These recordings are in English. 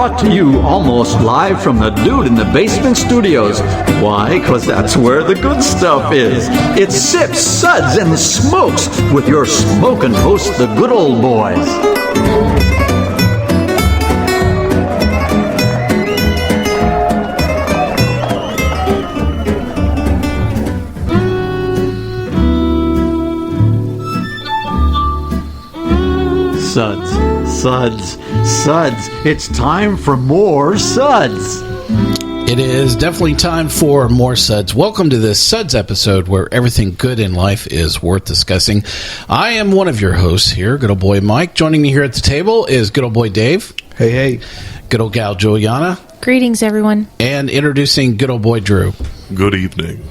brought to you almost live from the Dude in the Basement Studios. Why? Because that's where the good stuff is. It's Sips, Suds, and Smokes with your smoking host, the good old boys. Suds, Suds, Suds. It's time for more Suds. It is definitely time for more Suds. Welcome to this Suds episode where everything good in life is worth discussing. I am one of your hosts here, good old boy Mike. Joining me here at the table is good old boy Dave. Hey, hey. Good old gal Julieanna. Greetings, everyone. And introducing good old boy Drew. Good evening.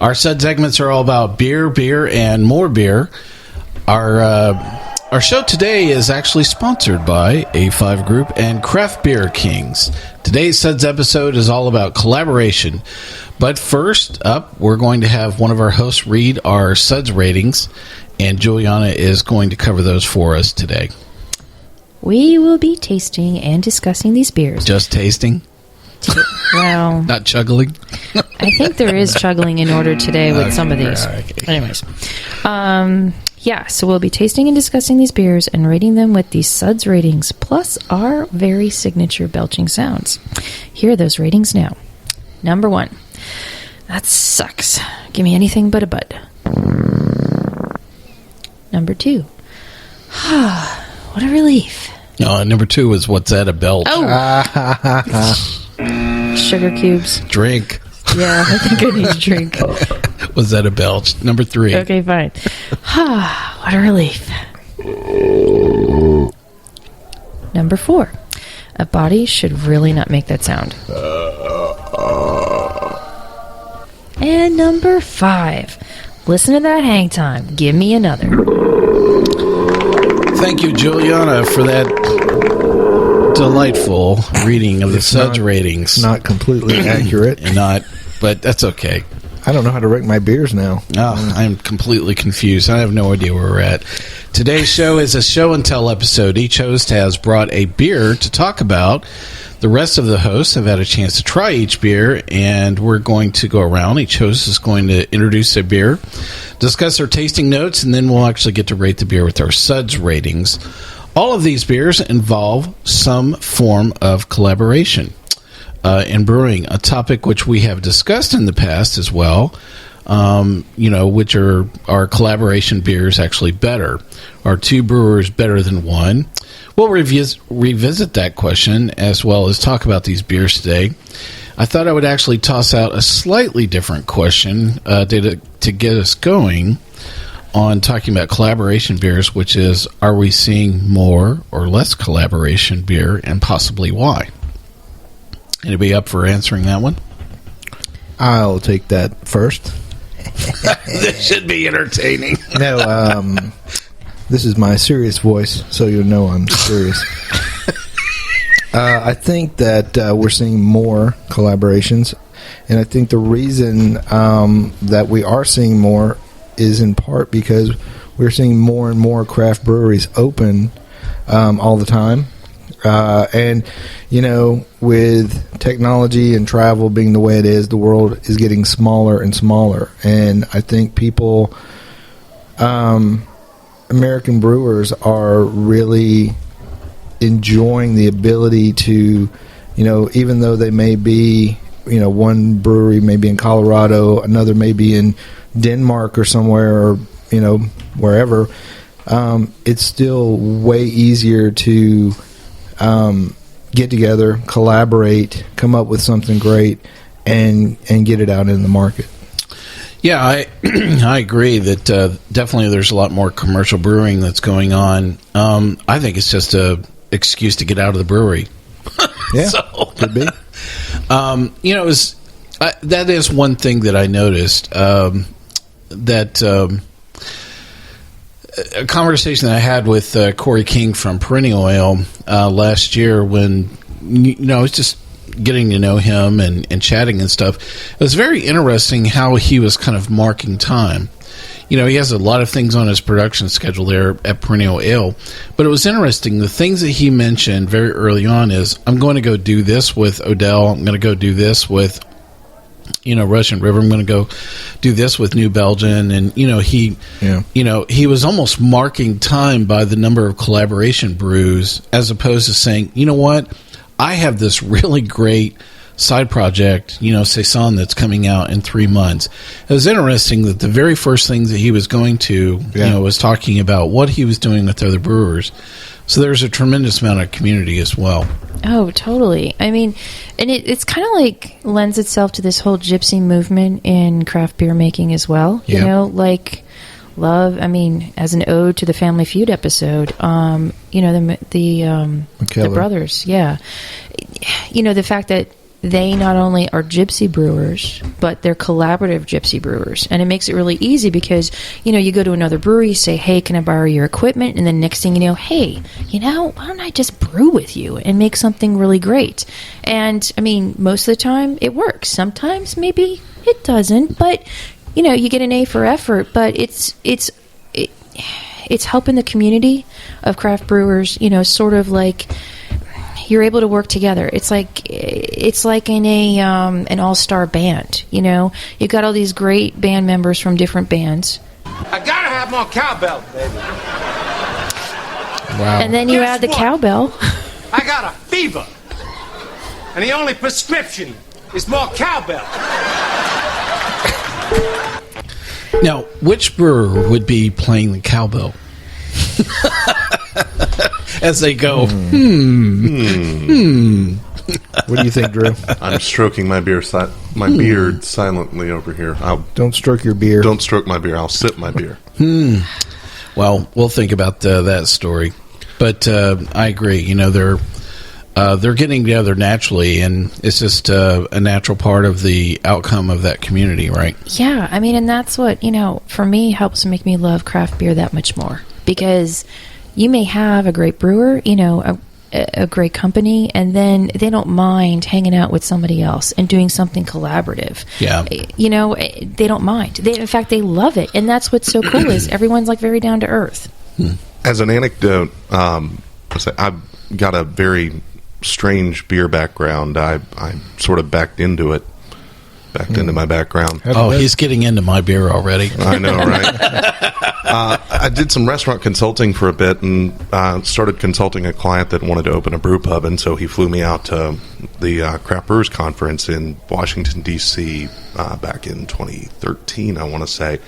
Our Suds segments are all about beer, and more beer. Our show today is actually sponsored by A5 Group and Craft Beer Kings. Today's Suds episode is all about collaboration. But first up, we're going to have one of our hosts read our Suds ratings, and Juliana is going to cover those for us today. We will be tasting and discussing these beers. Just tasting? Well, not chuggling? I think there is chuggling in order today with some of these. Anyways. Yeah, so we'll be tasting and discussing these beers and rating them with these Suds ratings, plus our very signature belching sounds. Here are those ratings now. Number 1. That sucks. Give me anything but a bud. Number 2. What a relief. Number 2 was what's that, a belch? Oh! Sugar cubes. Drink. Yeah, I think I need a drink. Was that a belch? Number 3. Okay, fine. What a relief. Number 4. A body should really not make that sound. And number 5. Listen to that hang time. Give me another. Thank you, Juliana, for that delightful reading of the Suds ratings. Not completely accurate. But that's okay. I don't know how to rate my beers now. I'm completely confused. I have no idea where we're at. Today's show is a show and tell episode. Each host has brought a beer to talk about. The rest of the hosts have had a chance to try each beer, and we're going to go around. Each host is going to introduce a beer, discuss their tasting notes, and then we'll actually get to rate the beer with our Suds ratings. All of these beers involve some form of collaboration. In brewing, a topic which we have discussed in the past as well, which are collaboration beers actually better? Are two brewers better than one? We'll revisit that question as well as talk about these beers today. I thought I would actually toss out a slightly different question to get us going on talking about collaboration beers, which is, are we seeing more or less collaboration beer, and possibly why? Anybody up for answering that one? I'll take that first. This should be entertaining. No, this is my serious voice, so you'll know I'm serious. I think that we're seeing more collaborations, and I think the reason that we are seeing more is in part because we're seeing more and more craft breweries open all the time. And, with technology and travel being the way it is, the world is getting smaller and smaller. And I think people, American brewers are really enjoying the ability to, even though they may be, one brewery may be in Colorado, another may be in Denmark or somewhere, or, wherever, it's still way easier to get together, collaborate, come up with something great, and get it out in the market. Yeah, I agree that definitely there's a lot more commercial brewing that's going on. I think it's just a excuse to get out of the brewery. Yeah, could be. That is one thing that I noticed. A conversation that I had with Corey King from Perennial Ale last year when, I was just getting to know him and chatting and stuff. It was very interesting how he was kind of marking time. he has a lot of things on his production schedule there at Perennial Ale. But it was interesting. The things that he mentioned very early on is, I'm going to go do this with Odell. I'm going to go do this with, Russian River. I'm going to go do this with New Belgium. And, he was almost marking time by the number of collaboration brews, as opposed to saying, you know what, I have this really great side project, Saison, that's coming out in 3 months. It was interesting that the very first things that he was going to, was talking about what he was doing with other brewers. So there's a tremendous amount of community as well. Oh, totally. I mean, and it's kind of like lends itself to this whole gypsy movement in craft beer making as well. Like love. I mean, as an ode to the Family Feud episode, the brothers. Yeah, the fact that they not only are gypsy brewers, but they're collaborative gypsy brewers. And it makes it really easy because, you go to another brewery, you say, hey, can I borrow your equipment? And then next thing you know, hey, why don't I just brew with you and make something really great? And, I mean, most of the time it works. Sometimes maybe it doesn't. But, you get an A for effort. But it's helping the community of craft brewers, sort of like... You're able to work together. It's like in an all-star band. You've got all these great band members from different bands. I gotta have more cowbell, baby. Wow! And then you add the cowbell. I got a fever, and the only prescription is more cowbell. Now, which brewer would be playing the cowbell? As they go, What do you think, Drew? I'm stroking my beard silently over here. Don't stroke your beer. Don't stroke my beer. I'll sip my beer. Well, we'll think about that story. But I agree. They're getting together naturally, and it's just a natural part of the outcome of that community, right? Yeah, I mean, and that's what for me helps make me love craft beer that much more, because you may have a great brewer, a great company, and then they don't mind hanging out with somebody else and doing something collaborative. Yeah. They don't mind. In fact, they love it. And that's what's so cool is everyone's like very down to earth. As an anecdote, I've got a very strange beer background. I sort of backed into my background. Oh, he's getting into my beer already. I know, right? I did some restaurant consulting for a bit and started consulting a client that wanted to open a brew pub, and so he flew me out to the Craft Brewers Conference in Washington, D.C. Back in 2013, I want to say.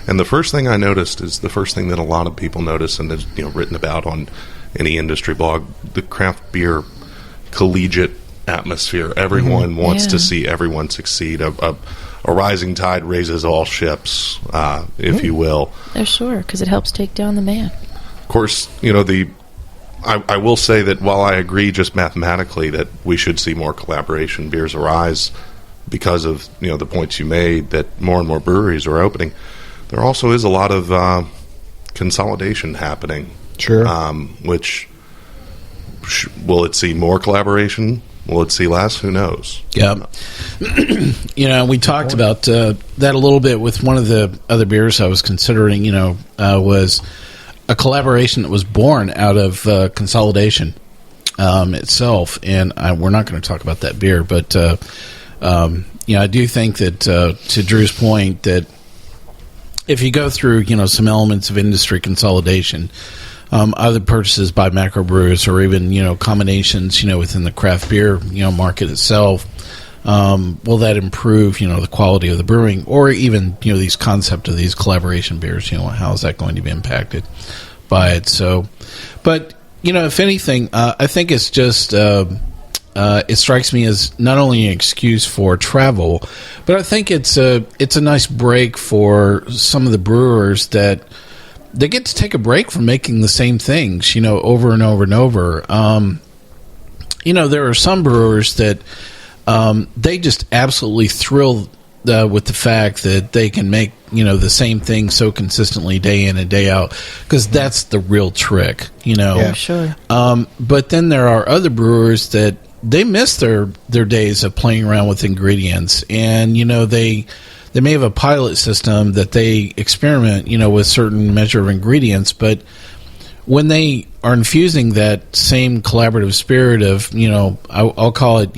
And the first thing I noticed is the first thing that a lot of people notice and is written about on any industry blog, the craft beer collegiate atmosphere. Everyone wants to see everyone succeed. A rising tide raises all ships, if you will. Oh, sure, because it helps take down the man. Of course, I will say that while I agree just mathematically that we should see more collaboration beers arise because of the points you made, that more and more breweries are opening, there also is a lot of consolidation happening. Sure. Which will it see more collaboration? Will it see less? Who knows? Yeah. We talked about that a little bit with one of the other beers I was considering, was a collaboration that was born out of consolidation itself. And we're not going to talk about that beer, but, I do think that, to Drew's point, that if you go through, some elements of industry consolidation, other purchases by macro brewers or even, combinations, within the craft beer, market itself, will that improve, the quality of the brewing or even, these concept of these collaboration beers, how is that going to be impacted by it? So, but, if anything, I think it's just, it strikes me as not only an excuse for travel, but I think it's a nice break for some of the brewers that they get to take a break from making the same things, over and over and over. There are some brewers that they just absolutely thrill with the fact that they can make, the same thing so consistently day in and day out, because that's the real trick, Yeah, sure. But then there are other brewers that they miss their days of playing around with ingredients, and, they may have a pilot system that they experiment, with certain measure of ingredients, but when they are infusing that same collaborative spirit of, I'll call it,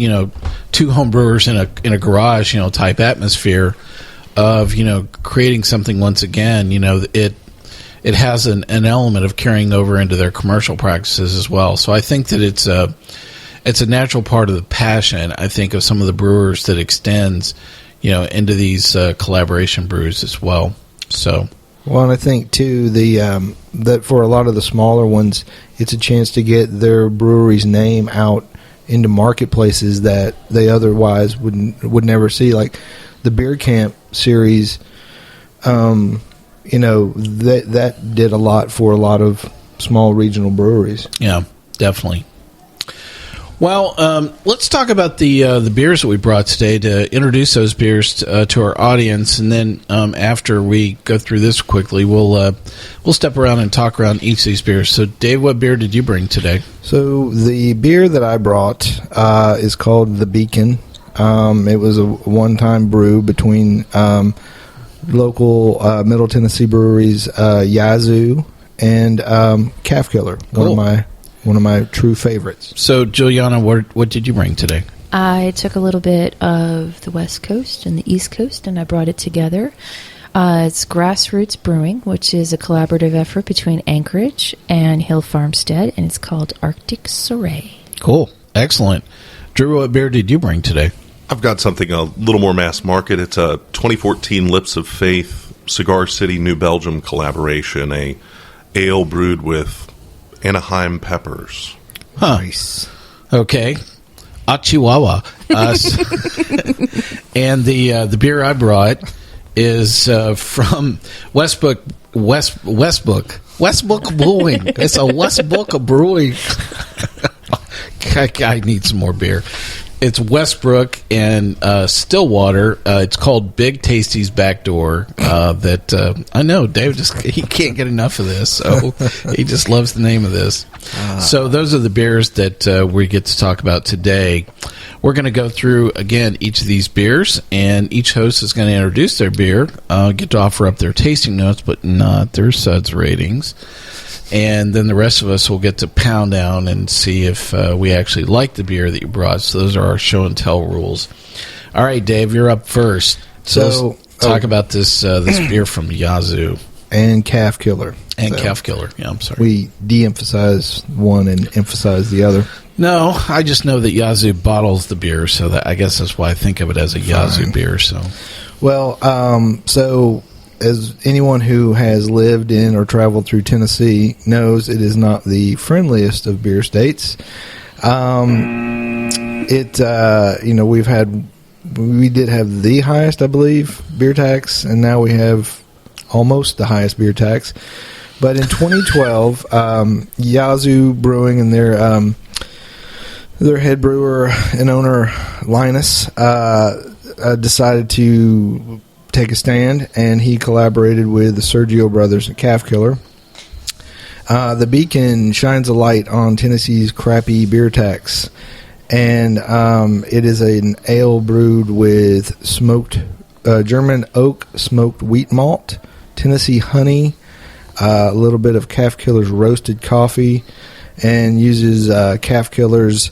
two home brewers in a garage, type atmosphere of, creating something once again, it has an element of carrying over into their commercial practices as well. So I think that it's a natural part of the passion, I think, of some of the brewers that extends, into these collaboration brews as well. So. Well, and I think too that for a lot of the smaller ones, it's a chance to get their brewery's name out into marketplaces that they otherwise would never see. Like the Beer Camp series, that did a lot for a lot of small regional breweries. Yeah, definitely. Well, let's talk about the beers that we brought today to introduce those beers to our audience, and then after we go through this quickly, we'll step around and talk around each of these beers. So, Dave, what beer did you bring today? So, the beer that I brought is called The Beacon. It was a one-time brew between local Middle Tennessee breweries, Yazoo and Calfkiller, Cool. One of my true favorites. So, Julieanna, what did you bring today? I took a little bit of the West Coast and the East Coast, and I brought it together. It's Grassroots Brewing, which is a collaborative effort between Anchorage and Hill Farmstead, and it's called Arctic Soirée. Cool. Excellent. Drew, what beer did you bring today? I've got something a little more mass market. It's a 2014 Lips of Faith Cigar City, New Belgium collaboration, a ale brewed with Anaheim peppers. Huh. Nice. Okay. Chihuahua. And the beer I brought is from Westbrook Brewing. It's a Westbrook Brewing. I need some more beer. It's Westbrook and Stillwater. It's called Big Tasty's Backdoor. I know Dave he can't get enough of this, so he just loves the name of this. So those are the beers that we get to talk about today. We're going to go through again each of these beers, and each host is going to introduce their beer, get to offer up their tasting notes, but not their Suds ratings. And then the rest of us will get to pound down and see if we actually like the beer that you brought. So those are our show and tell rules. All right, Dave, you're up first. So let's talk about this beer from Yazoo. And Calfkiller. And Calfkiller. Yeah, I'm sorry. We de-emphasize one and emphasize the other. No, I just know that Yazoo bottles the beer, so that I guess that's why I think of it as a Yazoo beer. So, well, so as anyone who has lived in or traveled through Tennessee knows, it is not the friendliest of beer states. We did have the highest, I believe, beer tax, and now we have almost the highest beer tax. But in 2012, Yazoo Brewing and their head brewer and owner, Linus, decided to take a stand, and he collaborated with the Sergio brothers at Calfkiller. The Beacon shines a light on Tennessee's crappy beer tax, and it is an ale brewed with smoked German oak smoked wheat malt, Tennessee honey, a little bit of Calfkiller's roasted coffee, and uses Calfkiller's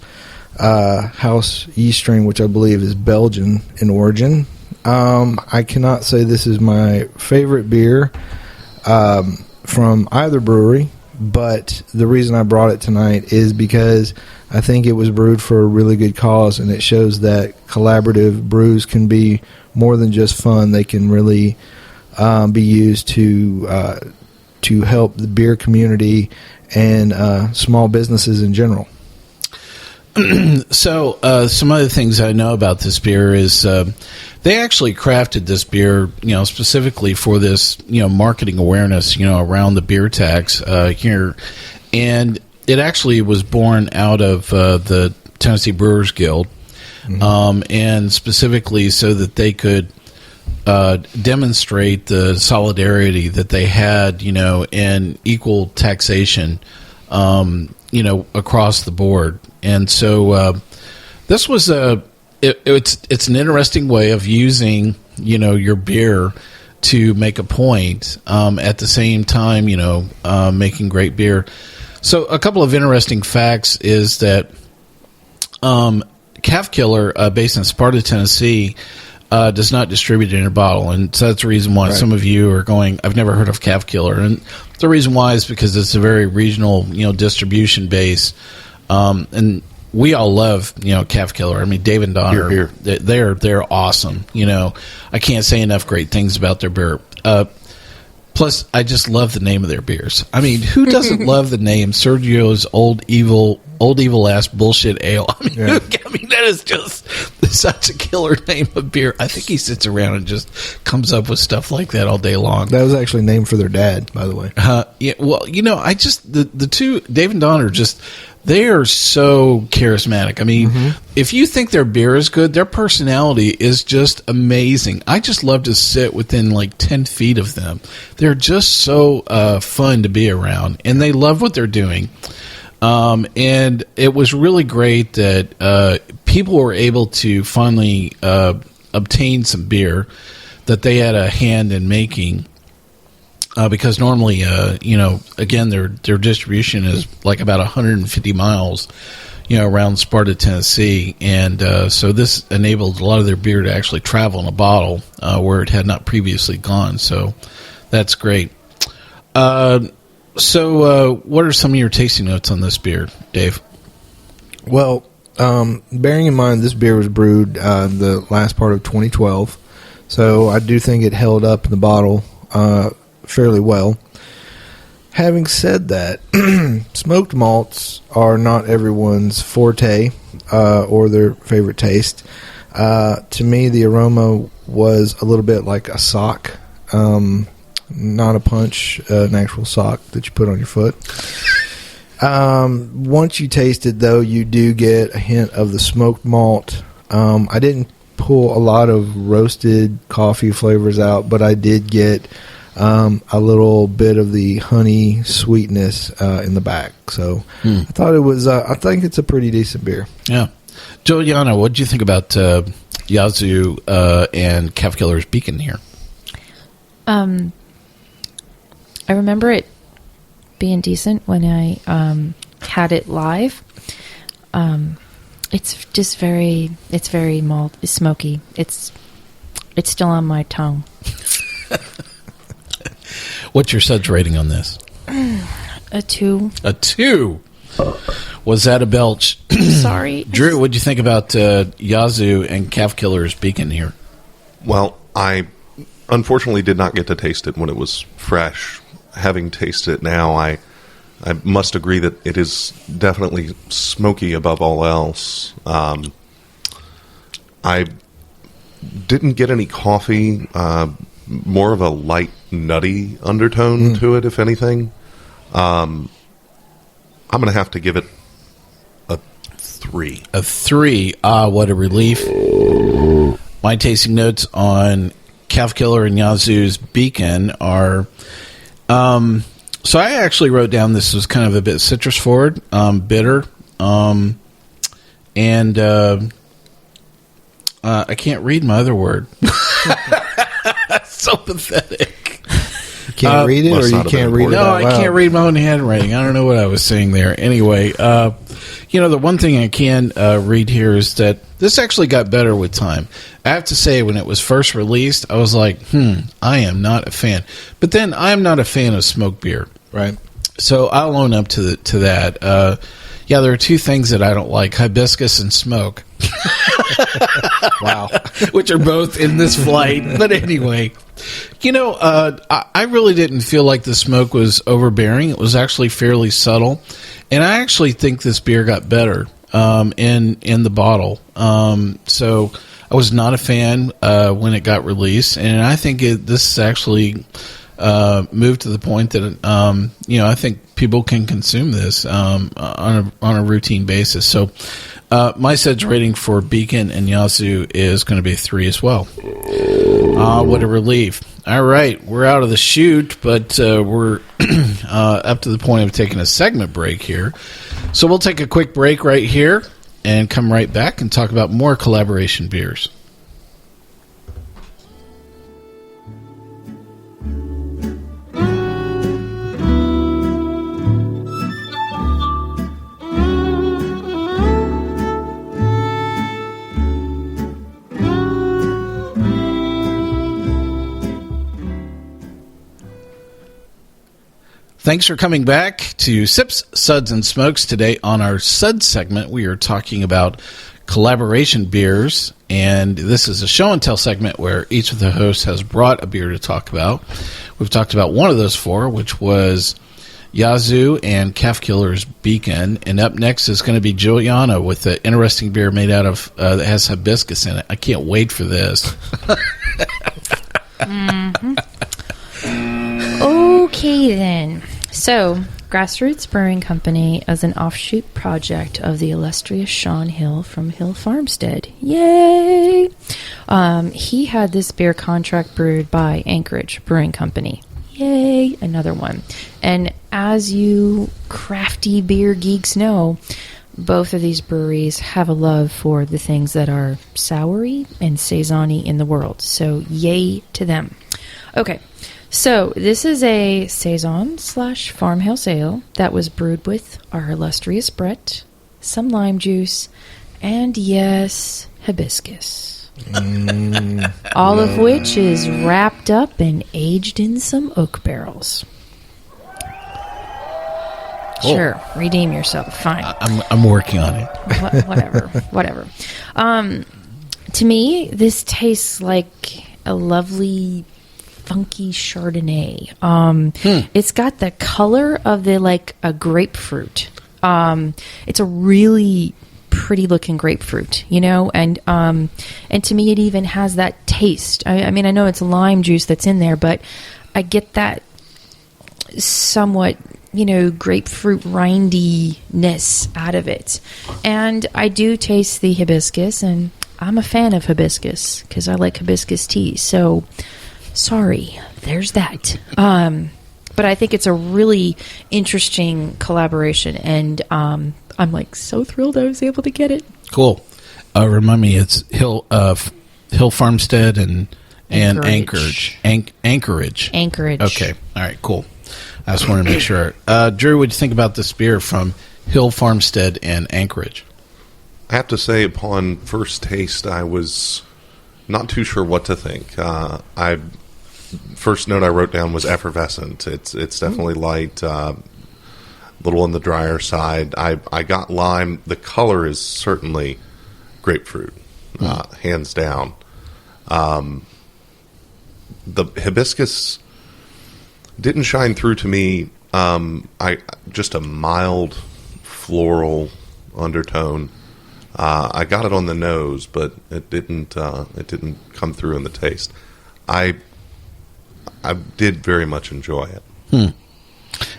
house yeast strain, which I believe is Belgian in origin. I cannot say this is my favorite beer from either brewery, but the reason I brought it tonight is because I think it was brewed for a really good cause, and it shows that collaborative brews can be more than just fun. They can really be used to help the beer community and small businesses in general. So, some other things I know about this beer is they actually crafted this beer, specifically for this, marketing awareness, around the beer tax here, and it actually was born out of the Tennessee Brewers Guild, and specifically so that they could demonstrate the solidarity that they had, and equal taxation, across the board. And so this was it's an interesting way of using, your beer to make a point, at the same time, making great beer. So a couple of interesting facts is that Calfkiller, based in Sparta, Tennessee, does not distribute it in a bottle. And so that's the reason why some of you are going, I've never heard of Calfkiller. And the reason why is because it's a very regional, distribution base. And we all love, Calfkiller. I mean, Dave and Donner, they're awesome. I can't say enough great things about their beer. Plus, I just love the name of their beers. I mean, who doesn't love the name Sergio's Old Evil Ass Bullshit Ale? I mean, that is just such a killer name of beer. I think he sits around and just comes up with stuff like that all day long. That was actually named for their dad, by the way. Yeah, well, I just the two, Dave and Don, are just, they are so charismatic. I mean, if you think their beer is good, their personality is just amazing. I just love to sit within like 10 feet of them. They're just so fun to be around, and they love what they're doing. And it was really great that people were able to finally obtain some beer that they had a hand in making. Because normally, again, their distribution is like about 150 miles, around Sparta, Tennessee. And so this enabled a lot of their beer to actually travel in a bottle where it had not previously gone. So that's great. So what are some of your tasting notes on this beer, Dave? Well, bearing in mind this beer was brewed the last part of 2012, so I do think it held up in the bottle fairly well. Having said that, smoked malts are not everyone's forte or their favorite taste. To me, the aroma was a little bit like a sock, not a punch, an actual sock that you put on your foot. Once you taste it, though, you do get a hint of the smoked malt. I didn't pull a lot of roasted coffee flavors out, but I did get a little bit of the honey sweetness in the back. So I thought it was, I think it's a pretty decent beer. Yeah. Julieanna, what did you think about Yazoo and Calfkiller's Beacon here? I remember it being decent when I had it live. It's just very malt, it's smoky. It's still on my tongue. What's your Suds rating on this? A 2. A 2? Was that a belch? Sorry. Drew, what'd you think about Yazoo and Calfkiller's Beacon here? Well, I unfortunately did not get to taste it when it was fresh. Having tasted it now, I must agree that it is definitely smoky above all else. I didn't get any coffee, more of a light, nutty undertone to it, if anything. I'm going to have to give it a 3. A 3. Ah, what a relief. My tasting notes on Calfkiller and Yazoo's Beacon are... so I actually wrote down this was kind of a bit citrus forward, bitter, and I can't read my other word. So pathetic. You can't read it, or you can't read it out loud? No, I can't read my own handwriting. I don't know what I was saying there. Anyway, the one thing I can read here is that this actually got better with time. I have to say, when it was first released, I was like, I am not a fan. But then I'm not a fan of smoked beer. Right. So I'll own up to that. There are two things that I don't like: hibiscus and smoke. Wow. Which are both in this flight. But anyway, I really didn't feel like the smoke was overbearing. It was actually fairly subtle. And I actually think this beer got better in the bottle. So I was not a fan when it got released. And I think this actually moved to the point that, I think people can consume this on a routine basis. So my Suds rating for Beacon and Yazoo is going to be 3 as well. What a relief. All right, we're out of the chute, but we're up to the point of taking a segment break here. So we'll take a quick break right here and come right back and talk about more collaboration beers. Thanks for coming back to Sips, Suds, and Smokes. Today on our Suds segment, we are talking about collaboration beers, and this is a show and tell segment where each of the hosts has brought a beer to talk about. We've talked about one of those four, which was Yazoo and Calfkiller's Beacon, and up next is going to be Julieanna with an interesting beer made out of that has hibiscus in it. I can't wait for this. Mm-hmm. Okay, then. So, Grassroots Brewing Company is an offshoot project of the illustrious Sean Hill from Hill Farmstead. Yay! He had this beer contract brewed by Anchorage Brewing Company. Yay! Another one. And as you crafty beer geeks know, both of these breweries have a love for the things that are soury and saison-y in the world. So, yay to them. Okay. So, this is a Saison/Farmhouse Ale that was brewed with our illustrious Brett, some lime juice, and yes, hibiscus. All of which is wrapped up and aged in some oak barrels. Cool. Sure, redeem yourself. Fine. I'm working on it. Whatever. To me, this tastes like a lovely funky Chardonnay. It's got the color of a grapefruit. It's a really pretty looking grapefruit, and to me it even has that taste. I mean, I know it's lime juice that's in there, but I get that somewhat, grapefruit rindiness out of it. And I do taste the hibiscus, and I'm a fan of hibiscus because I like hibiscus tea. So sorry, there's that. But I think it's a really interesting collaboration, and I'm so thrilled I was able to get it. Cool. Remind me, it's Hill Farmstead and Anchorage. Anchorage. Okay. All right. Cool. I just wanted to make sure. Drew, what do you think about this beer from Hill Farmstead and Anchorage? I have to say, upon first taste, I was not too sure what to think. First note I wrote down was effervescent. It's definitely light, little on the drier side. I got lime. The color is certainly grapefruit, hands down. The hibiscus didn't shine through to me. Just a mild floral undertone. I got it on the nose, but it didn't come through in the taste. I did very much enjoy it. And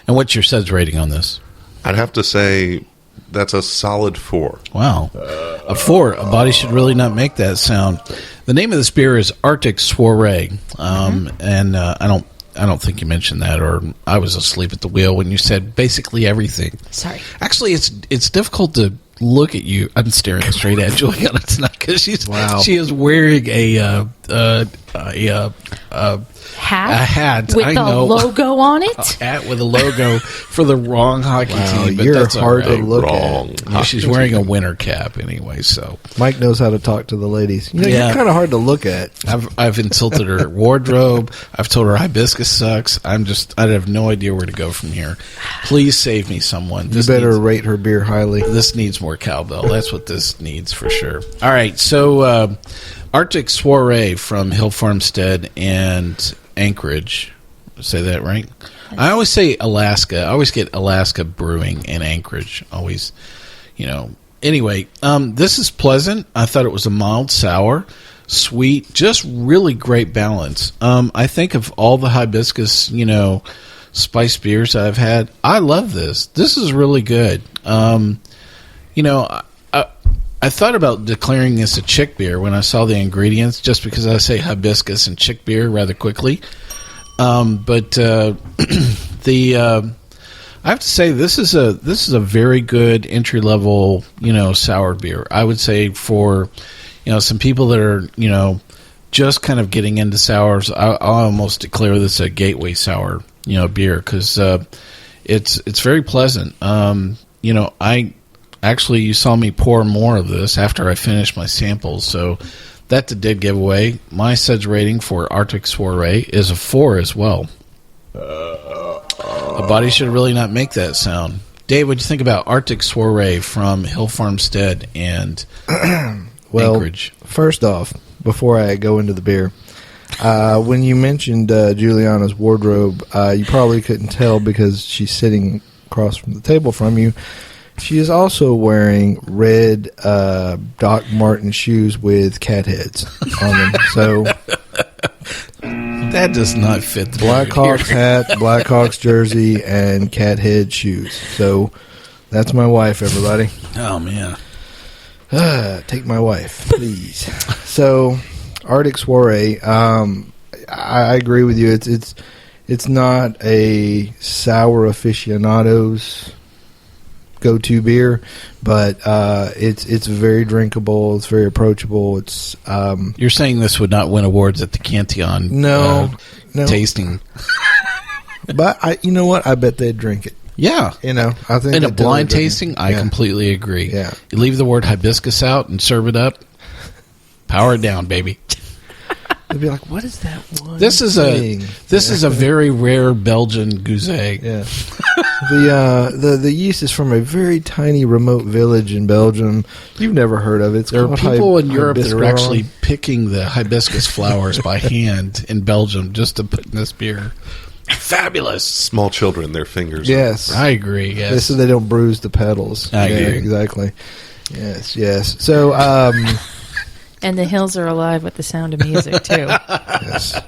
what's your Suds rating on this? I'd have to say that's a solid 4. Wow. A 4. A body should really not make that sound. The name of this beer is Arctic Soirée. And I don't think you mentioned that, or I was asleep at the wheel when you said basically everything. Sorry. Actually, it's difficult to look at you. I'm staring straight at Julieanna tonight because she is wearing a hat. With the logo on it. A hat with a logo for the wrong hockey team. But you're that's hard right. to look at. She's wearing a winter cap anyway. So Mike knows how to talk to the ladies. You're kind of hard to look at. I've insulted her wardrobe. I've told her hibiscus sucks. I have no idea where to go from here. Please save me, someone. You better rate her beer highly. This needs more cowbell. That's what this needs for sure. All right, so Arctic Soirée from Hill Farmstead and Anchorage. Say that right? I always say Alaska. I always get Alaska Brewing and Anchorage. Always, Anyway, this is pleasant. I thought it was a mild sour, sweet, just really great balance. I think of all the hibiscus, spice beers I've had, I love this. This is really good. I thought about declaring this a chick beer when I saw the ingredients, just because I say hibiscus and chick beer rather quickly. But I have to say this is a very good entry level sour beer. I would say for some people that are just kind of getting into sours, I'll almost declare this a gateway sour beer because it's very pleasant. You saw me pour more of this after I finished my samples, so that's a dead giveaway. My Suds rating for Arctic Soirée is a 4 as well. A body should really not make that sound. Dave, what do you think about Arctic Soirée from Hill Farmstead and Anchorage? First off, before I go into the beer, when you mentioned Julieanna's wardrobe, you probably couldn't tell because she's sitting across from the table from you. She is also wearing red Doc Marten shoes with cat heads on them. So that does not fit the Blackhawks hat, Blackhawks jersey, and cat head shoes. So that's my wife, everybody. Oh, man. Take my wife, please. So Arctic Soirée, I agree with you. It's not a sour aficionado's go-to beer, but it's very drinkable. It's very approachable. It's you're saying this would not win awards at the Cantillon? No. Tasting. But you know what? I bet they'd drink it. Yeah, I think in a blind tasting, I completely agree. Yeah, you leave the word hibiscus out and serve it up. Power it down, baby. They'd be like, "What is that one?" This is a very rare Belgian Gouset. Yeah. The yeast is from a very tiny remote village in Belgium. You've never heard of it. There are people in Europe that are actually picking the hibiscus flowers by hand in Belgium just to put in this beer. Fabulous. Small children, their fingers. Yes. I agree, yes. So they don't bruise the petals. I agree. Exactly. Yes. So, and the hills are alive with the sound of music, too. Yes.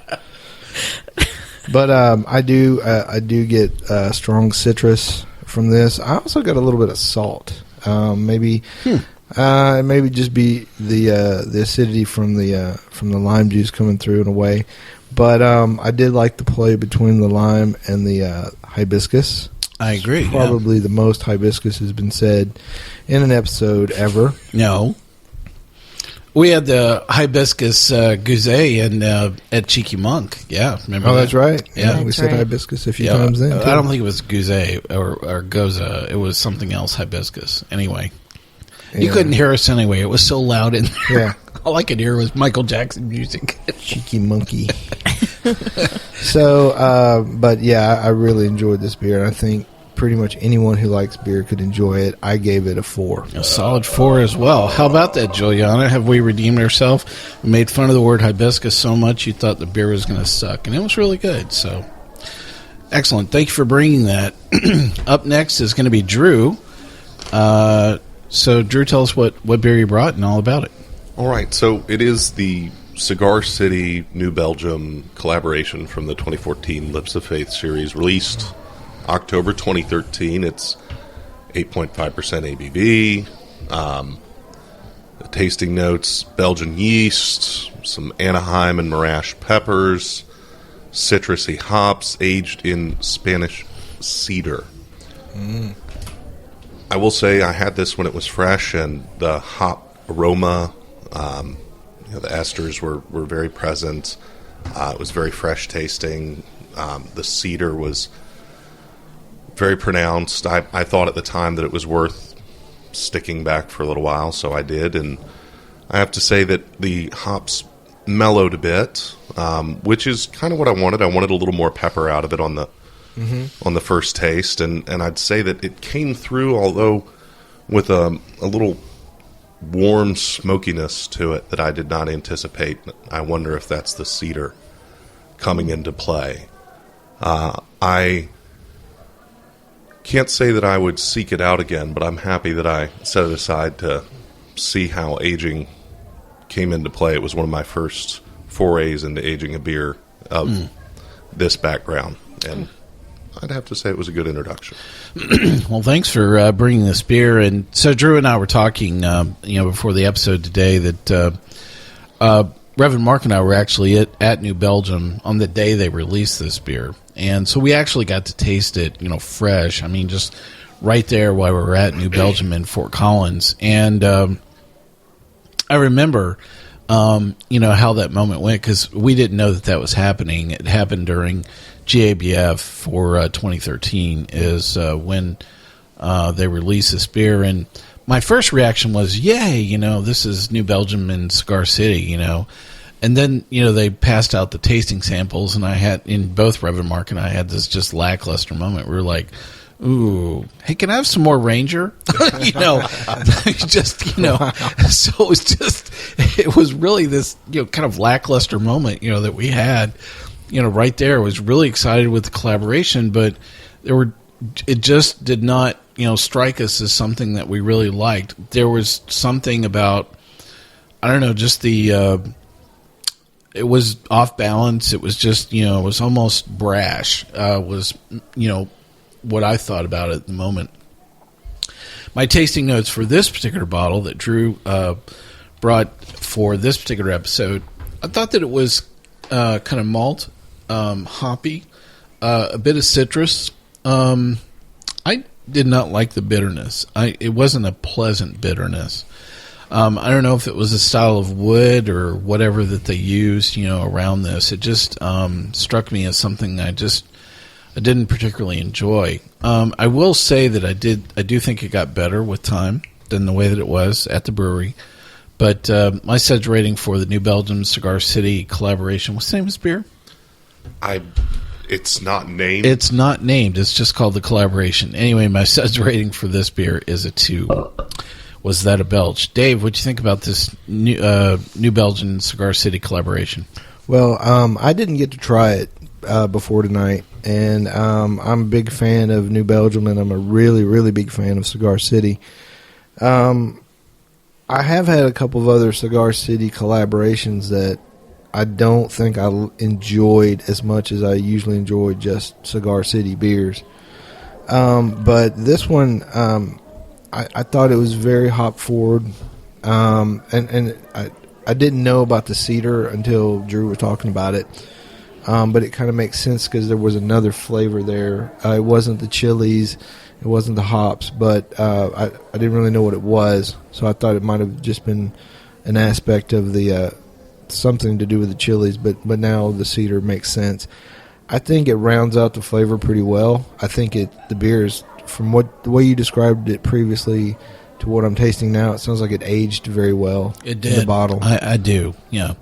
But I do get strong citrus from this. I also got a little bit of salt. Maybe just be the acidity from the lime juice coming through in a way. But I did like the play between the lime and the hibiscus. I agree. Probably the most hibiscus has been said in an episode ever. No. We had the hibiscus Gouset at Cheeky Monk. Yeah, remember that? That's right. Yeah, we said right. hibiscus a few times then. I don't think it was Gouset or Goza. It was something else, hibiscus. Anyway, you couldn't hear us anyway. It was so loud in there. Yeah. All I could hear was Michael Jackson music. Cheeky monkey. So, but yeah, I really enjoyed this beer. And I think pretty much anyone who likes beer could enjoy it. I gave it a 4. A solid 4 as well. How about that, Julieanna? Have we redeemed ourselves? We made fun of the word hibiscus so much you thought the beer was going to suck, and it was really good. So, excellent. Thank you for bringing that. Up next is going to be Drew. So, Drew, tell us what beer you brought and all about it. All right, so it is the Cigar City New Belgium collaboration from the 2014 Lips of Faith series, released October 2013. It's 8.5% ABV. The tasting notes: Belgian yeast, some Anaheim and Marash peppers, citrusy hops, aged in Spanish cedar. I will say I had this when it was fresh, and the hop aroma, the esters were very present. It was very fresh tasting. The cedar was very pronounced. I thought at the time that it was worth sticking back for a little while, so I did. And I have to say that the hops mellowed a bit, which is kind of what I wanted. I wanted a little more pepper out of it on the first taste, and I'd say that it came through, although with a little warm smokiness to it that I did not anticipate. I wonder if that's the cedar coming into play. I can't say that I would seek it out again, but I'm happy that I set it aside to see how aging came into play. It was one of my first forays into aging a beer of this background, and I'd have to say it was a good introduction. Well, thanks for bringing this beer. And so Drew and I were talking, before the episode today that Reverend Mark and I were actually at New Belgium on the day they released this beer. And so we actually got to taste it, fresh. I mean, just right there while we were at New Belgium in Fort Collins. And I remember, how that moment went, because we didn't know that was happening. It happened during GABF for 2013 is when they released this beer. And my first reaction was, yay, this is New Belgium and Cigar City, And then, they passed out the tasting samples, and I had, in both Rev and Mark and I had this just lackluster moment. We were like, ooh, hey, can I have some more Ranger? So it was really this, kind of lackluster moment, that we had, right there. I was really excited with the collaboration, but it just did not, strike us as something that we really liked. There was something about, I don't know, just it was off balance. It was just, it was almost brash, what I thought about it at the moment. My tasting notes for this particular bottle that Drew brought for this particular episode, I thought that it was kind of malt, hoppy, a bit of citrus. I did not like the bitterness. It wasn't a pleasant bitterness. I don't know if it was a style of wood or whatever that they used, around this. It just struck me as something I didn't particularly enjoy. I will say that I do think it got better with time than the way that it was at the brewery. But my Suds rating for the New Belgium Cigar City collaboration, what's the name of this beer? It's not named. It's not named. It's just called the collaboration. Anyway, my Suds rating for this beer is a 2. Was that a belch? Dave, what do you think about this New Belgium Cigar City collaboration? Well, I didn't get to try it before tonight, and I'm a big fan of New Belgium, and I'm a really, really big fan of Cigar City. I have had a couple of other Cigar City collaborations that I don't think I enjoyed as much as I usually enjoy just Cigar City beers. But this one, I thought it was very hop forward, and I didn't know about the cedar until Drew was talking about it. But it kind of makes sense because there was another flavor there. It wasn't the chilies, it wasn't the hops, but I didn't really know what it was, so I thought it might have just been an aspect of the something to do with the chilies. But now the cedar makes sense. I think it rounds out the flavor pretty well. I think the beer is, from the way you described it previously to what I'm tasting now, it sounds like it aged very well. It did. In the bottle. I do, yeah.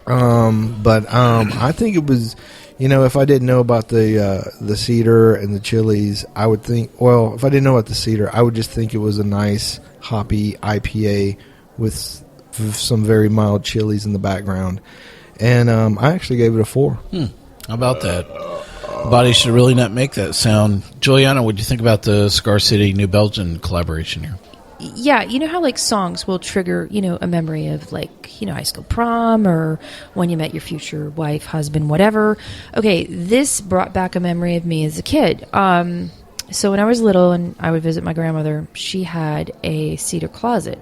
But I think it was, if I didn't know about the cedar and the chilies, I would think, well, if I didn't know about the cedar, I would just think it was a nice hoppy IPA with some very mild chilies in the background. And I actually gave it a 4. How about that? Body should really not make that sound. Julieanna, what do you think about the Cigar City New Belgium collaboration here? Yeah, you know how songs will trigger, a memory of high school prom or when you met your future wife, husband, whatever. Okay, this brought back a memory of me as a kid. So when I was little and I would visit my grandmother, she had a cedar closet.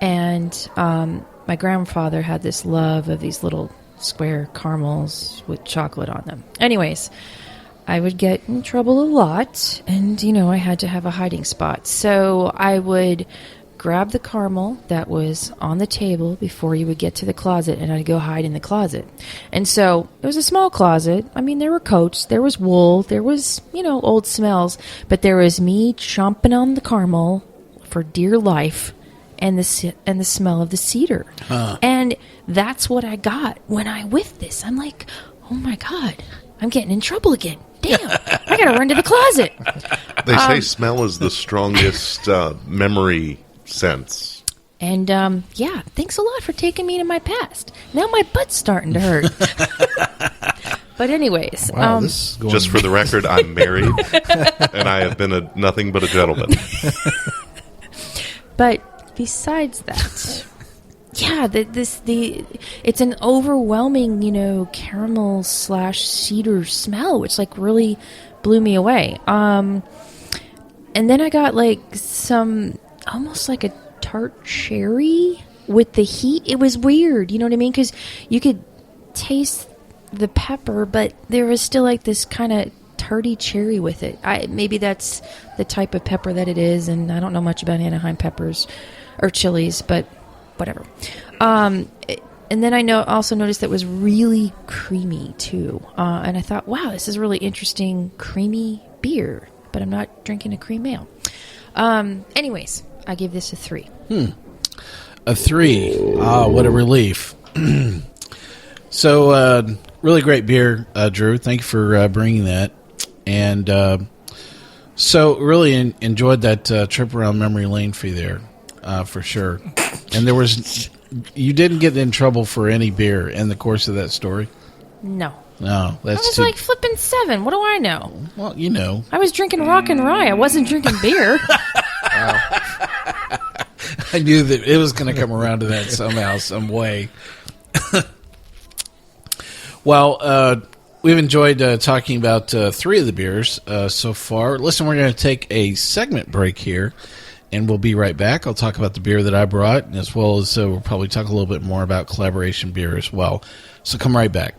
And my grandfather had this love of these little square caramels with chocolate on them. Anyways, I would get in trouble a lot, and, I had to have a hiding spot. So I would grab the caramel that was on the table before you would get to the closet, and I'd go hide in the closet. And so it was a small closet. I mean, there were coats, there was wool, there was, old smells, but there was me chomping on the caramel for dear life. And the smell of the cedar. And that's what I got when I whiffed this. I'm like, oh my God, I'm getting in trouble again. Damn, I got to run to the closet. They say smell is the strongest memory sense. And, yeah, thanks a lot for taking me to my past. Now my butt's starting to hurt. But anyways. Wow, this is going just for the record, I'm married, and I have been nothing but a gentleman. But besides that, yeah, it's an overwhelming, caramel / cedar smell, which really blew me away. And then I got some almost like a tart cherry with the heat. It was weird, you know what I mean? Because you could taste the pepper, but there was still this kind of tarty cherry with it. Maybe that's the type of pepper that it is, and I don't know much about Anaheim peppers or chilies, but whatever. And then I also noticed that it was really creamy too, and I thought, wow, this is a really interesting creamy beer, but I'm not drinking a cream ale. Anyways, I give this a 3. A 3. Ah, what a relief. So, really great beer, Drew. Thank you for bringing that. And so, really enjoyed that trip around memory lane for you there, for sure. And you didn't get in trouble for any beer in the course of that story? No. No, that's I was like flipping 7. What do I know? Well, you know. I was drinking rock and rye. I wasn't drinking beer. I knew that it was going to come around to that somehow, some way. Well, we've enjoyed talking about 3 of the beers so far. Listen, we're going to take a segment break here, and we'll be right back. I'll talk about the beer that I brought, as well as we'll probably talk a little bit more about collaboration beer as well. So come right back.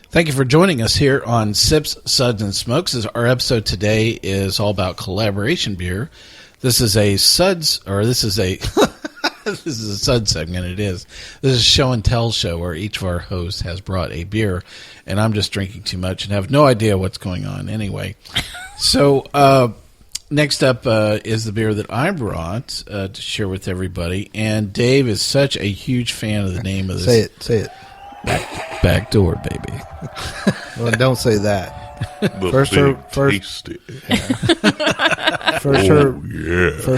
Thank you for joining us here on Sips, Suds, and Smokes. Our episode today is all about collaboration beer. This is a Suds, or this is a this is a Suds segment. It is. This is a show and tell show where each of our hosts has brought a beer, and I'm just drinking too much and have no idea what's going on. Anyway, so next up is the beer that I brought to share with everybody, and Dave is such a huge fan of the name of this. Say it. Backdoor, baby. Well, don't say that. First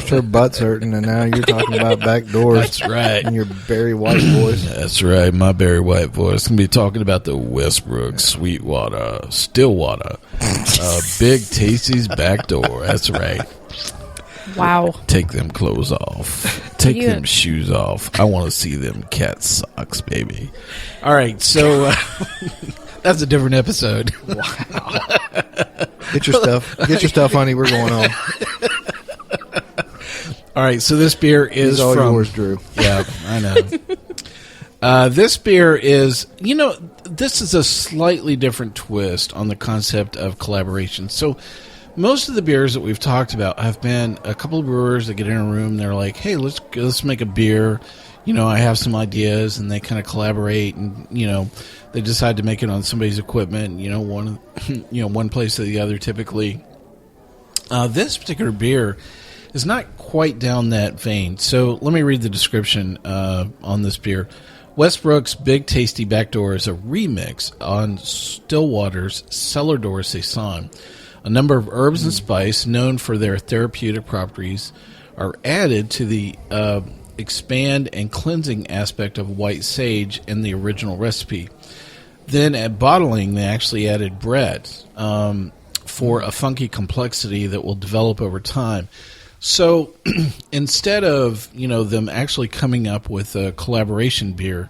her butt's hurting, and now you're talking about back doors. That's right. In your Barry White voice. That's right, my Barry White voice. I'm going to be talking about the Westbrook, Sweetwater, Stillwater, Big Tasty's backdoor. That's right. Wow. Take them clothes off. Take them shoes off. I want to see them cat socks, baby. All right, so that's a different episode. Wow. Get your stuff, honey. We're going on. All right, so this beer is all from yours, Drew. Yeah, I know. This beer is, this is a slightly different twist on the concept of collaboration. So most of the beers that we've talked about have been a couple of brewers that get in a room. They're like, "Hey, let's make a beer." I have some ideas, and they kind of collaborate, and they decide to make it on somebody's equipment. One place or the other. Typically, this particular beer is not quite down that vein. So let me read the description on this beer. Westbrook's Big Tasty Backdoor is a remix on Stillwater's Cellar Door Saison. A number of herbs and spice known for their therapeutic properties are added to the expand and cleansing aspect of white sage in the original recipe. Then at bottling, they actually added bread for a funky complexity that will develop over time. So instead of them actually coming up with a collaboration beer,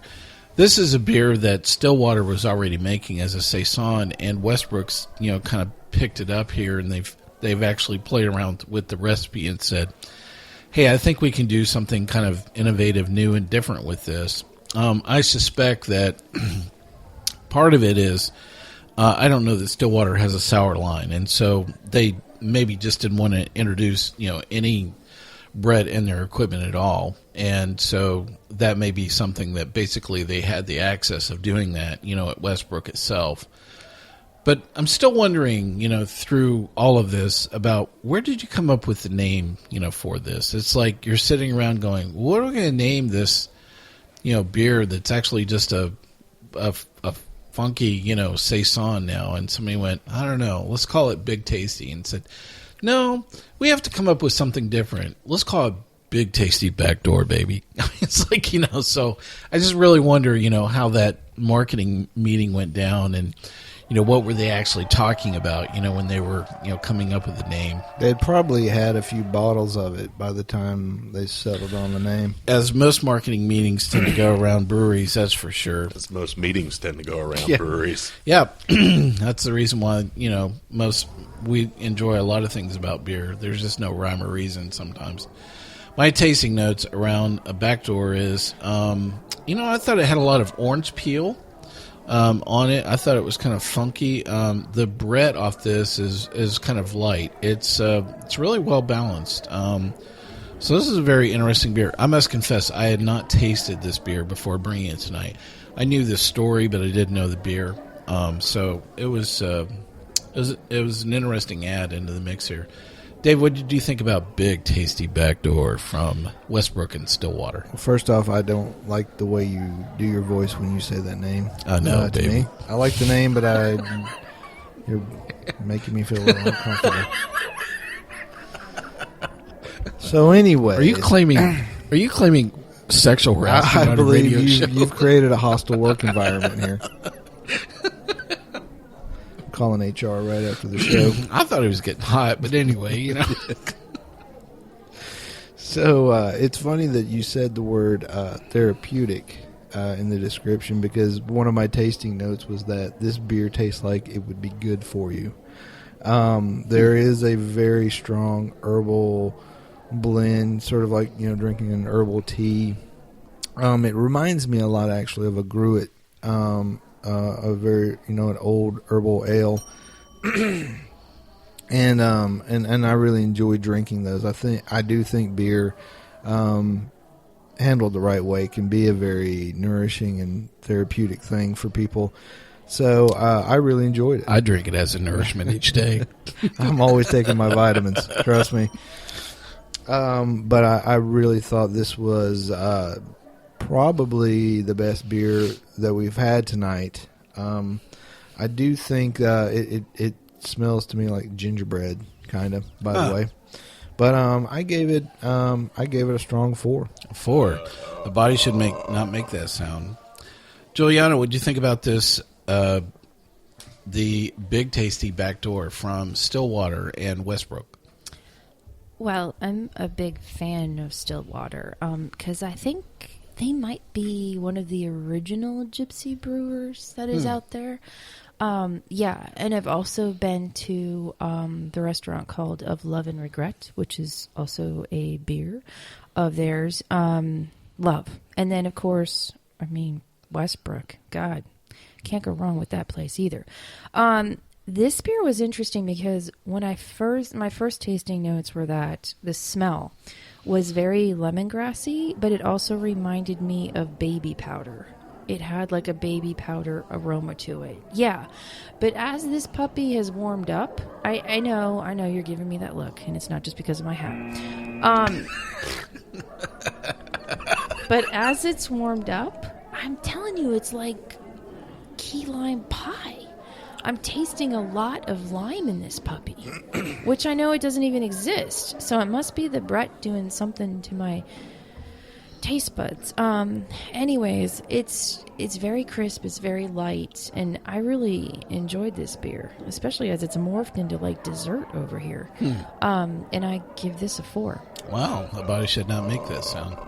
this is a beer that Stillwater was already making as a saison, and Westbrook's kind of picked it up here, and they've actually played around with the recipe and said, "Hey, I think we can do something kind of innovative, new, and different with this." I suspect that part of it is I don't know that Stillwater has a sour line, and so they maybe just didn't want to introduce any bread in their equipment at all, and so that may be something that basically they had the access of doing that at Westbrook itself. But I'm still wondering, through all of this, about where did you come up with the name, for this? It's like you're sitting around going, what are we going to name this, beer that's actually just a funky, saison now? And somebody went, I don't know, let's call it Big Tasty. And said, no, we have to come up with something different. Let's call it Big Tasty Backdoor, baby. It's like, so I just really wonder, how that marketing meeting went down, and what were they actually talking about, when they were, coming up with the name? They'd probably had a few bottles of it by the time they settled on the name. As most marketing meetings tend to go around breweries, that's for sure. As most meetings tend to go around breweries. Yeah, that's the reason why, we enjoy a lot of things about beer. There's just no rhyme or reason sometimes. My tasting notes around a Backdoor is, I thought it had a lot of orange peel. On it, I thought it was kind of funky. The bread off this is kind of light. It's really well balanced. So this is a very interesting beer. I must confess, I had not tasted this beer before bringing it tonight. I knew the story, but I didn't know the beer. So it was an interesting add into the mix here. Dave, what did you think about Big Tasty Backdoor from Westbrook and Stillwater? Well, first off, I don't like the way you do your voice when you say that name. I know, to baby. me. I like the name, but you're making me feel a little uncomfortable. So anyway, Are you claiming sexual harassment I on a believe radio show? you've created a hostile work environment here. I'm calling HR right after the show. I thought it was getting hot, but anyway, you know. So it's funny that you said the word therapeutic in the description, because one of my tasting notes was that this beer tastes like it would be good for you. There is a very strong herbal blend, sort of like, drinking an herbal tea. It reminds me a lot, actually, of a Gruit, a very, an old herbal ale. And I really enjoy drinking those. I do think beer, handled the right way, can be a very nourishing and therapeutic thing for people. So I really enjoyed it. I drink it as a nourishment each day. I'm always taking my vitamins, trust me. But I really thought this was probably the best beer that we've had tonight. I do think it smells to me like gingerbread, kind of, by the way. But I gave it a strong 4. 4. The body should not make that sound. Julieanna, what did you think about this? The Big Tasty Backdoor from Stillwater and Westbrook. Well, I'm a big fan of Stillwater because I think they might be one of the original gypsy brewers that is out there. Yeah, and I've also been to the restaurant called Of Love and Regret, which is also a beer of theirs. Love. And then, of course, Westbrook. God, can't go wrong with that place either. This beer was interesting because when my first tasting notes were that the smell was very lemongrassy, but it also reminded me of baby powder. It had like a baby powder aroma to it. Yeah. But as this puppy has warmed up, I know you're giving me that look, and it's not just because of my hat. But as it's warmed up, I'm telling you, it's like key lime pie. I'm tasting a lot of lime in this puppy, which I know it doesn't even exist. So it must be the Brett doing something to my taste buds. Anyways, it's very crisp, it's very light, and I really enjoyed this beer, especially as it's morphed into like dessert over here. And I give this a 4. Wow, the body should not make that sound.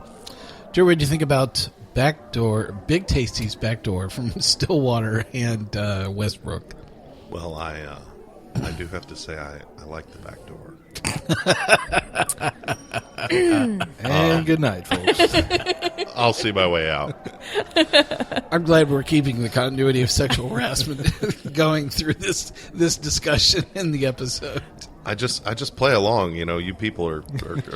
Drew, what did you think about Big Tasty's Backdoor from Stillwater and Westbrook? Well, I do have to say I like the back door. And good night, folks. I'll see my way out. I'm glad we're keeping the continuity of sexual harassment going through this discussion in the episode. I just play along. You people are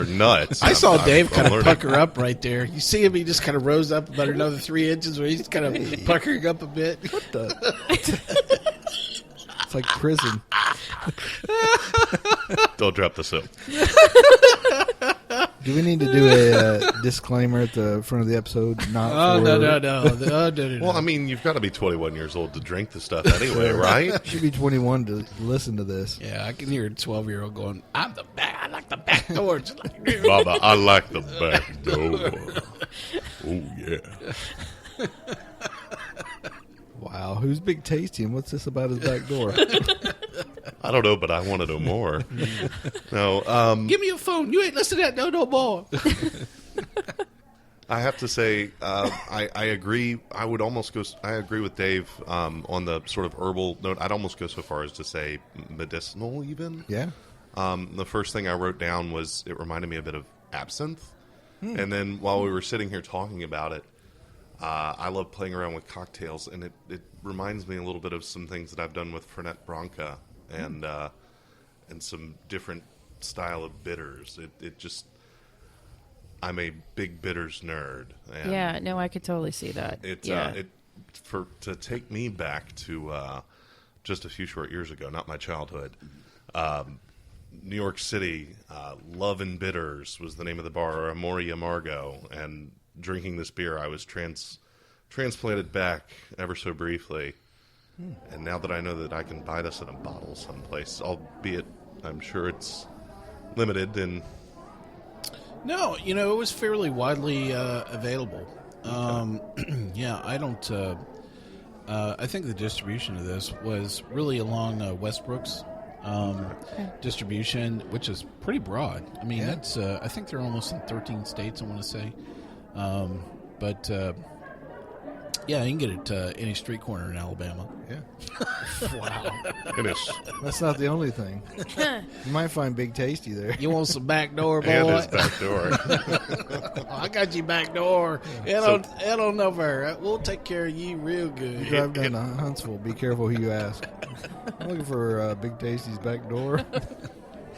nuts. I saw Dave kind of learning. pucker up right there. You see him, he just kind of rose up about another 3 inches where he's kind of puckering up a bit. What the? It's like prison. Don't drop the soap. Do we need to do a disclaimer at the front of the episode? Not No. Well, you've got to be 21 years old to drink the stuff anyway, right? Should be 21 to listen to this. Yeah, I can hear a 12-year-old going, I like the back door. Baba, I like the back door. Oh, yeah. Wow, who's Big Tasty and what's this about his back door? I don't know, but I want to know more. No, Give me your phone. You ain't listening to that no more. I have to say, I agree. I agree with Dave on the sort of herbal note. I'd almost go so far as to say medicinal, even. Yeah. The first thing I wrote down was it reminded me a bit of absinthe. And then while we were sitting here talking about it, I love playing around with cocktails, and it reminds me a little bit of some things that I've done with Fernet Branca and some different style of bitters. It just I'm a big bitters nerd. And Yeah, no, I could totally see that. To take me back to just a few short years ago, not my childhood, New York City, Love and Bitters was the name of the bar, Amore Amargo, and drinking this beer, I was transplanted back ever so briefly. And now that I know that I can buy this in a bottle someplace, albeit I'm sure it's limited and... No, it was fairly widely available. Yeah, I don't... I think the distribution of this was really along Westbrook's distribution, which is pretty broad. I mean, that's... I think they're almost in 13 states, I want to say. But... yeah, you can get it any street corner in Alabama. Yeah. Wow. It is. That's not the only thing. You might find Big Tasty there. You want some backdoor, boy? And his backdoor. I got you backdoor. It on nowhere. We'll take care of you real good. You drive down to Huntsville. Be careful who you ask. I'm looking for Big Tasty's back door.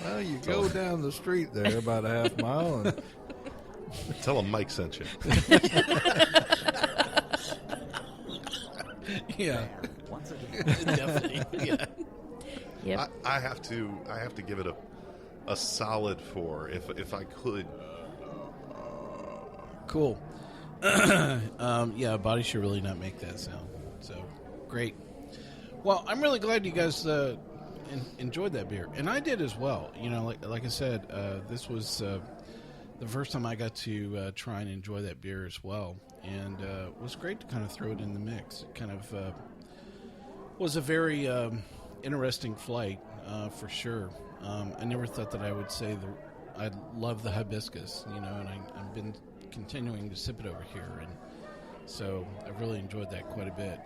Well, you go down the street there about a half mile. And tell him Mike sent you. Yeah. Definitely. Yeah. Yep. I have to give it a solid 4 if I could. Cool. Yeah, body should really not make that sound. So great. Well, I'm really glad you guys enjoyed that beer, and I did as well. Like I said, this was the first time I got to try and enjoy that beer as well, and it was great to kind of throw it in the mix. It kind of was a very interesting flight for sure. I never thought that I would say I love the hibiscus, and I've been continuing to sip it over here, and so I've really enjoyed that quite a bit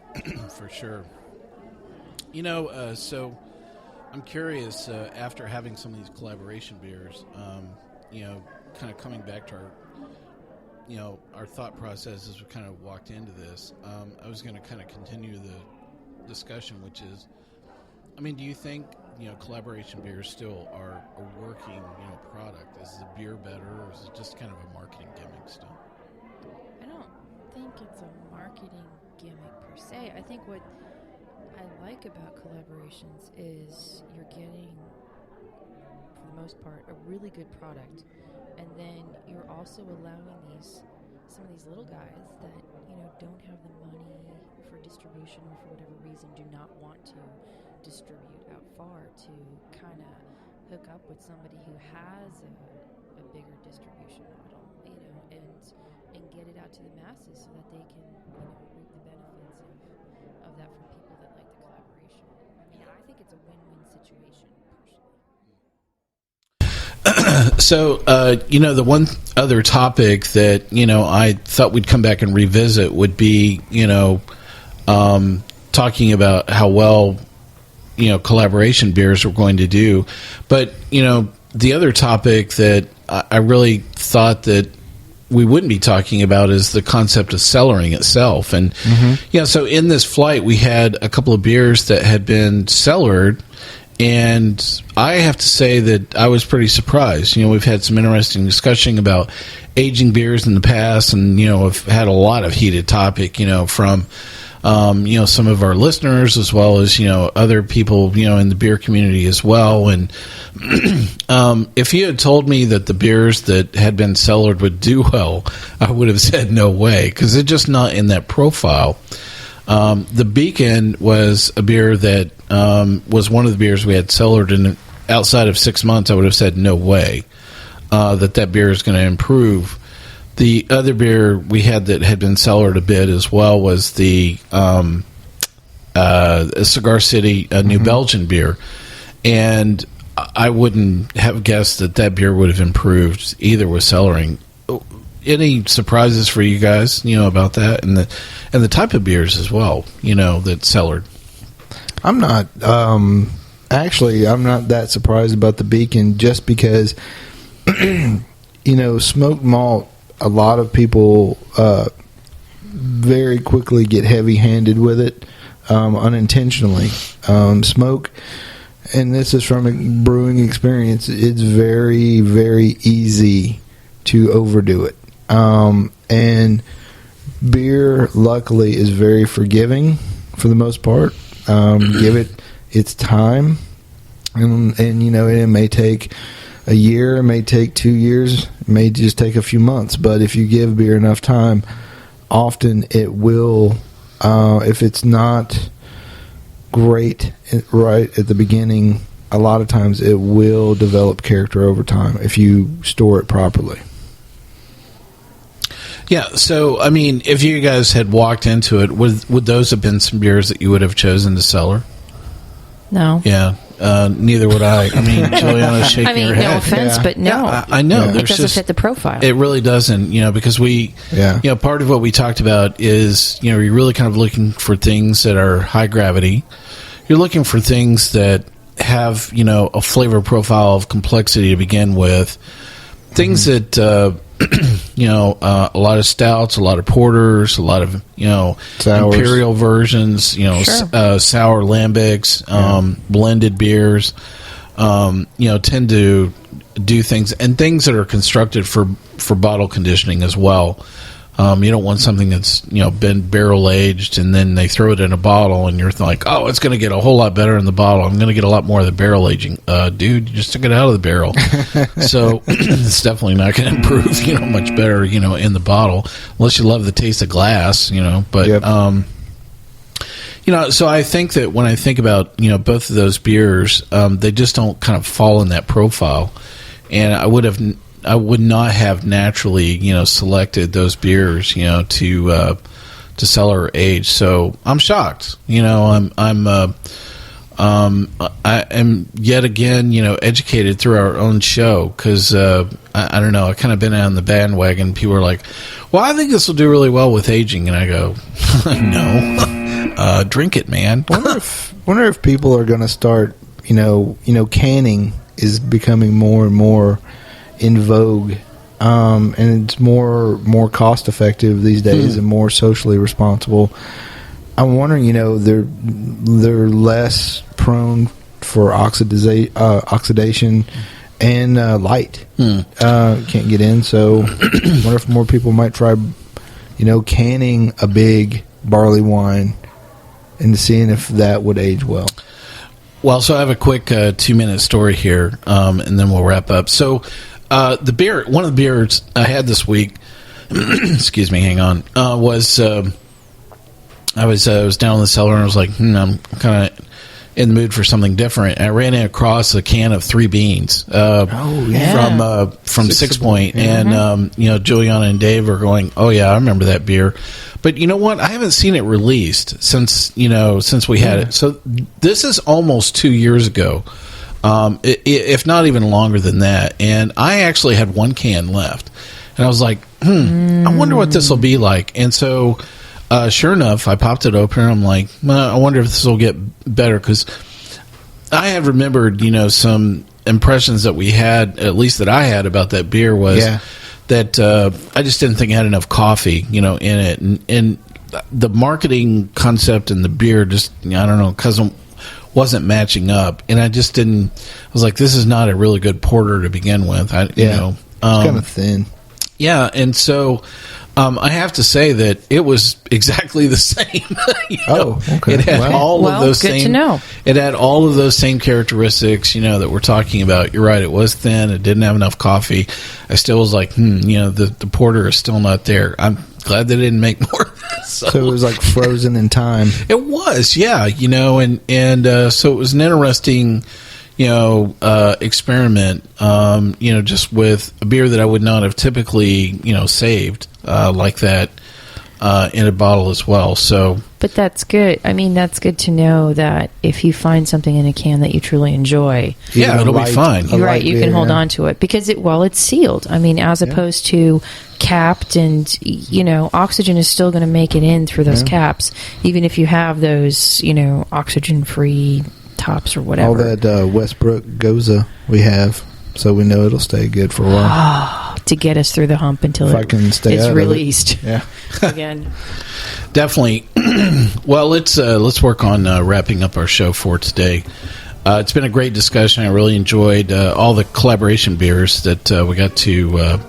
for sure. So I'm curious, after having some of these collaboration beers, kind of coming back to our thought process as we kind of walked into this, I was going to kind of continue the discussion, which is, do you think, collaboration beers still are a working, product? Is the beer better, or is it just kind of a marketing gimmick still? I don't think it's a marketing gimmick per se. I think what I like about collaborations is you're getting, for the most part, a really good product, and then you're also allowing some of these little guys that don't have the money for distribution, or for whatever reason do not want to distribute out far, to kind of hook up with somebody who has a bigger distribution model, and get it out to the masses so that they can reap the benefits of that from people that like the collaboration. I think it's a win-win situation personally. So, the one other topic that, I thought we'd come back and revisit would be, talking about how well, collaboration beers are going to do. But, the other topic that I really thought that we wouldn't be talking about is the concept of cellaring itself. And, so in this flight, we had a couple of beers that had been cellared. And I have to say that I was pretty surprised. We've had some interesting discussion about aging beers in the past, and, I've had a lot of heated topic, from, some of our listeners, as well as, other people, in the beer community as well. And if you had told me that the beers that had been cellared would do well, I would have said no way, because they're just not in that profile. The Beacon was a beer that was one of the beers we had cellared, and outside of 6 months, I would have said no way that beer is going to improve. The other beer we had that had been cellared a bit as well was the Cigar City New Belgian beer, and I wouldn't have guessed that beer would have improved either with cellaring. Any surprises for you guys, about that, and the type of beers as well, that's cellared? I'm not. Actually, I'm not that surprised about the Beacon, just because, smoked malt, a lot of people very quickly get heavy-handed with it, unintentionally. Smoke, and this is from a brewing experience, it's very, very easy to overdo it. And beer, luckily, is very forgiving for the most part. Give it its time, and it may take a year, it may take 2 years, it may just take a few months. But if you give beer enough time, often it will. If it's not great right at the beginning, a lot of times it will develop character over time if you store it properly. Yeah, so, I mean, if you guys had walked into it, would those have been some beers that you would have chosen to cellar? No. Yeah, neither would I. I mean, Julieanna's shaking her head. No offense, but no. Yeah, I know. Yeah. It doesn't fit the profile. It really doesn't, because part of what we talked about is, you're really kind of looking for things that are high gravity. You're looking for things that have, a flavor profile of complexity to begin with. Things that, a lot of stouts, a lot of porters, a lot of, Sours. imperial versions, sour lambics, blended beers, tend to do things, and things that are constructed for bottle conditioning as well. You don't want something that's been barrel aged and then they throw it in a bottle and you're like, oh, it's going to get a whole lot better in the bottle. I'm going to get a lot more of the barrel aging. Dude, you just took it out of the barrel, so it's definitely not going to improve much better in the bottle unless you love the taste of glass. But yep. So I think that when I think about both of those beers, they just don't kind of fall in that profile, and I would not have naturally, selected those beers, to cellar or age. So I'm shocked. I am yet again, educated through our own show because I don't know. I kind of been on the bandwagon. People are like, "Well, I think this will do really well with aging," and I go, "No, drink it, man." Wonder if people are going to start. Canning is becoming more and more in vogue, and it's more cost effective these days and more socially responsible. I'm wondering, they're less prone for oxidation and light. Can't get in, so I wonder if more people might try, canning a big barley wine and seeing if that would age well. Well, so I have a quick 2-minute story here, and then we'll wrap up. So, one of the beers I had this week, excuse me, hang on, was I was down in the cellar and I was like, I'm kind of in the mood for something different. And I ran across a can of Three Beans from Six Point, and Julieanna and Dave are going, oh yeah, I remember that beer. But you know what? I haven't seen it released since we had it. So this is almost 2 years ago. If not even longer than that. And I actually had one can left. And I was like, I wonder what this will be like. And so, sure enough, I popped it open and I'm like, I wonder if this will get better. Because I had remembered, some impressions that we had, at least that I had about that beer was that I just didn't think it had enough coffee, in it. And the marketing concept and the beer just, I don't know, because wasn't matching up, and I just didn't. I was like, "This is not a really good porter to begin with." It's kind of thin. Yeah, and so I have to say that it was exactly the same. Okay. It had all of those good same. To know. It had all of those same characteristics, that we're talking about. You're right; it was thin. It didn't have enough coffee. I still was like, the porter is still not there. I'm glad they didn't make more. So it was like frozen in time. It was, yeah, and so it was an interesting, experiment, just with a beer that I would not have typically, saved like that in a bottle as well. So, but that's good. I mean, that's good to know that if you find something in a can that you truly enjoy, it'll be fine. You're right, you can hold on to it because it's sealed. I mean, as opposed to capped, and oxygen is still going to make it in through those caps, even if you have those oxygen-free tops or whatever. All that Westbrook Goza we have, so we know it'll stay good for a while. To get us through the hump until it's released. Yeah, again. Definitely. Well, let's work on wrapping up our show for today. It's been a great discussion. I really enjoyed all the collaboration beers that we got to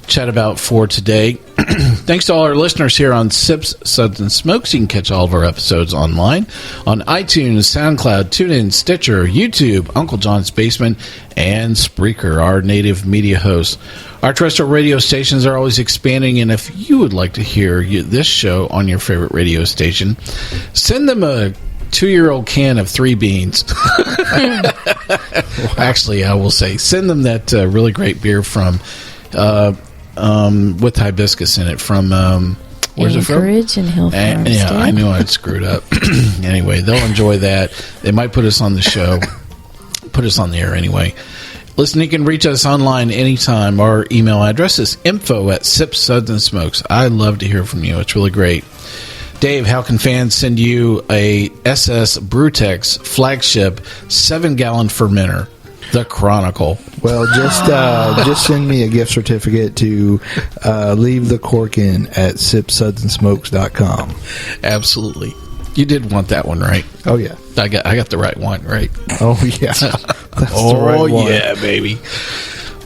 chat about for today. Thanks to all our listeners here on Sips, Suds, and Smokes. You can catch all of our episodes online on iTunes, SoundCloud, TuneIn, Stitcher, YouTube, Uncle John's Basement, and Spreaker, our native media host. Our terrestrial radio stations are always expanding, and if you would like to hear this show on your favorite radio station, send them a 2-year-old can of 3 beans. Actually, I will say, send them that really great beer from... with hibiscus in it from where's Anchorage it from? And Hill Farmstead. Yeah, I knew I'd screwed up. Anyway, they'll enjoy that. They might put us on the show, put us on the air anyway. Listen, you can reach us online anytime. Our email address is info@sipsudsandsmokes. I love to hear from you. It's really great. Dave, how can fans send you a SS Brewtex flagship 7-gallon fermenter? The Chronicle. Well, just send me a gift certificate to leave the cork in at sipsudsandsmokes.com. Absolutely. You did want that one, right? Oh, yeah. I got the right one, right? Oh, yeah. That's oh, the right one. Yeah, baby.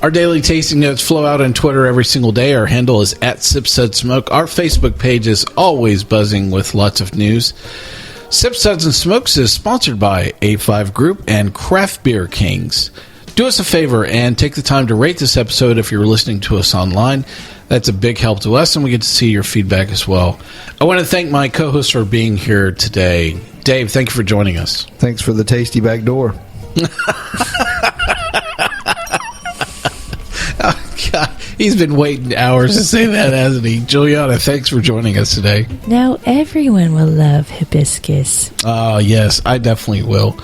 Our daily tasting notes flow out on Twitter every single day. Our handle is @SipSudSmoke. Our Facebook page is always buzzing with lots of news. Sip, Suds, and Smokes is sponsored by A5 Group and Craft Beer Kings. Do us a favor and take the time to rate this episode if you're listening to us online. That's a big help to us, and we get to see your feedback as well. I want to thank my co-host for being here today. Dave, thank you for joining us. Thanks for the tasty back door. God, he's been waiting hours to say that, hasn't he? Julieanna, thanks for joining us today. Now everyone will love hibiscus. Oh, yes, I definitely will.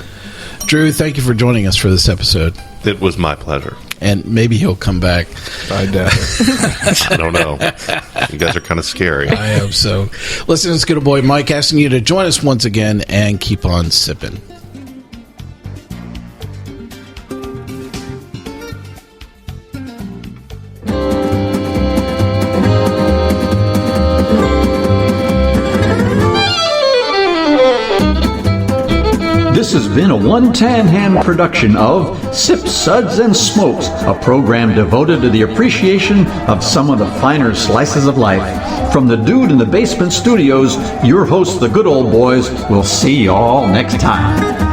Drew, thank you for joining us for this episode. It was my pleasure. And maybe he'll come back. I doubt it. I don't know. You guys are kind of scary. I hope so. Listen, it's good old boy Mike asking you to join us once again and keep on sipping. This has been a One Tan Hand production of Sips, Suds, and Smokes, a program devoted to the appreciation of some of the finer slices of life. From the Dude in the Basement Studios, your hosts, the Good Old Boys, will see you all next time.